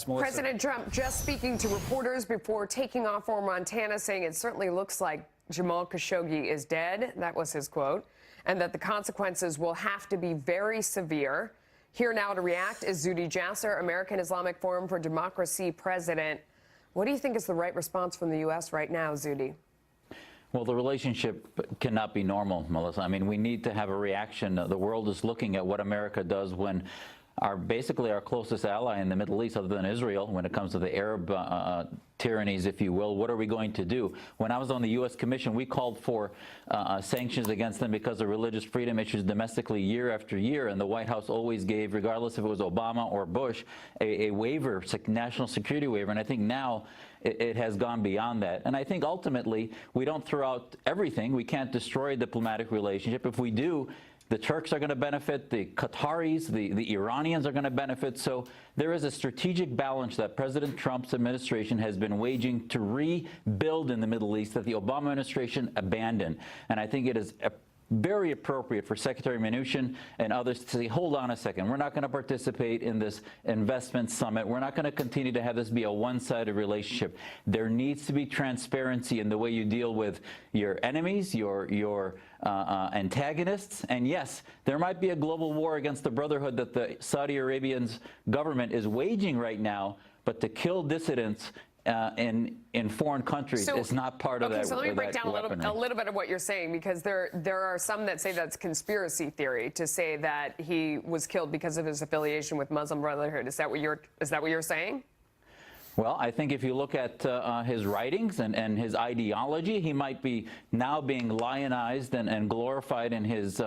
President Trump just speaking to reporters before taking off for Montana, saying it certainly looks like Jamal Khashoggi is dead. That was his quote. And that the consequences will have to be very severe. Here now to react is Zuhdi Jasser, American Islamic Forum for Democracy president. What do you think is the right response from the U.S. right now, Zuhdi? Well, the relationship cannot be normal, Melissa. I mean, we need to have a reaction. The world is looking at what America does when basically our closest ally in the Middle East, other than Israel, when it comes to the Arab tyrannies, if you will. What are we going to do? When I was on the U.S. Commission, we called for sanctions against them because of religious freedom issues domestically year after year, and the White House always gave, regardless if it was Obama or Bush, a waiver, national security waiver. And I think now it has gone beyond that. And I think ultimately we don't throw out everything. We can't destroy a diplomatic relationship. If we do, the Turks are going to benefit, the Qataris, the Iranians are going to benefit. So there is a strategic balance that President Trump's administration has been waging to rebuild in the Middle East that the Obama administration abandoned. And I think it is very appropriate for Secretary Mnuchin and others to say, hold on a second, we're not going to participate in this investment summit. We're not going to continue to have this be a one-sided relationship. There needs to be transparency in the way you deal with your enemies, your antagonists. And yes, there might be a global war against the Brotherhood that the Saudi Arabian's government is waging right now, but to kill dissidents in foreign countries is not part of that. So let me break down a little bit of what you're saying, because there are some that say that's conspiracy theory to say that he was killed because of his affiliation with Muslim Brotherhood. Is that what you're saying? Well, I think if you look at his writings and his ideology, he might be now being lionized and glorified in his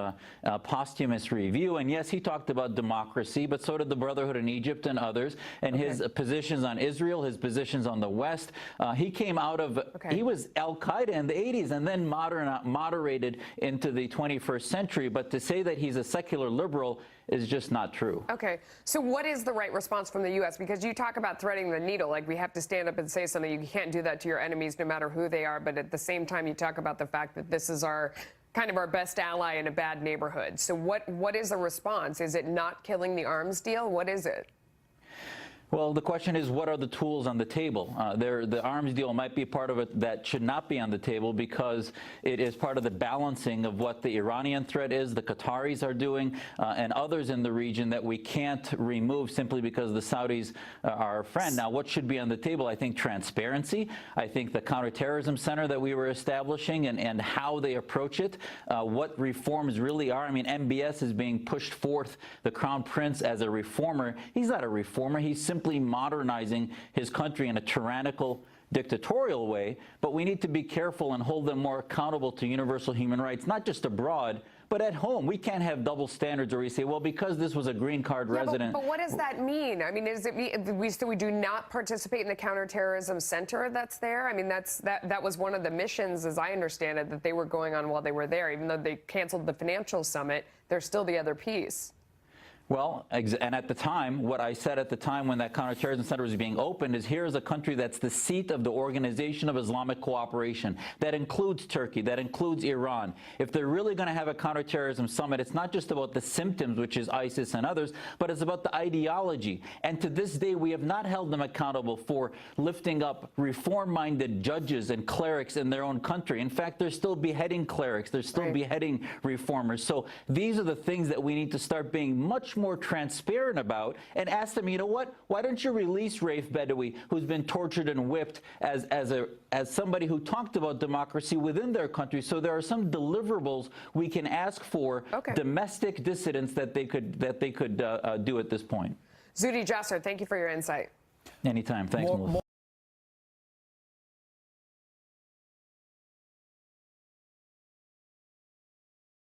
posthumous review. And yes, he talked about democracy, but so did the Brotherhood in Egypt and others. And his positions on Israel, his positions on the West. He came out of, he was al-Qaeda in the 80s and then moderated into the 21st century. But to say that he's a secular liberal is just not true. Okay. So what is the right response from the U.S.? Because you talk about threading the needle, like we have to stand up and say something. You can't do that to your enemies no matter who they are. But at the same time, you talk about the fact that this is our best ally in a bad neighborhood. So what is the response? Is it not killing the arms deal? What is it? Well, the question is, what are the tools on the table? The arms deal might be part of it that should not be on the table because it is part of the balancing of what the Iranian threat is, the Qataris are doing, and others in the region that we can't remove simply because the Saudis are our friend. Now, what should be on the table? I think transparency. I think the counterterrorism center that we were establishing and how they approach it, what reforms really are. I mean, MBS is being pushed forth, the Crown Prince, as a reformer. He's not a reformer. He's simply modernizing his country in a tyrannical, dictatorial way, but we need to be careful and hold them more accountable to universal human rights, not just abroad, but at home. We can't have double standards where we say, well, because this was a green card resident. But what does that mean? I mean, does it mean we do not participate in the counterterrorism center that's there? I mean, that was one of the missions, as I understand it, that they were going on while they were there. Even though they canceled the financial summit, there's still the other piece. Well, and at the time, what I said at the time when that counterterrorism center was being opened is here's a country that's the seat of the Organization of Islamic Cooperation. That includes Turkey, that includes Iran. If they're really going to have a counterterrorism summit, it's not just about the symptoms, which is ISIS and others, but it's about the ideology. And to this day, we have not held them accountable for lifting up reform-minded judges and clerics in their own country. In fact, they're still beheading clerics. They're still beheading reformers. So these are the things that we need to start being much more transparent about and ask them, you know what, why don't you release Raif Badawi, who's been tortured and whipped as somebody who talked about democracy within their country. So there are some deliverables we can ask for domestic dissidents that they could do at this point. Zuhdi Jasser, thank you for your insight. Anytime. Thanks, Melissa.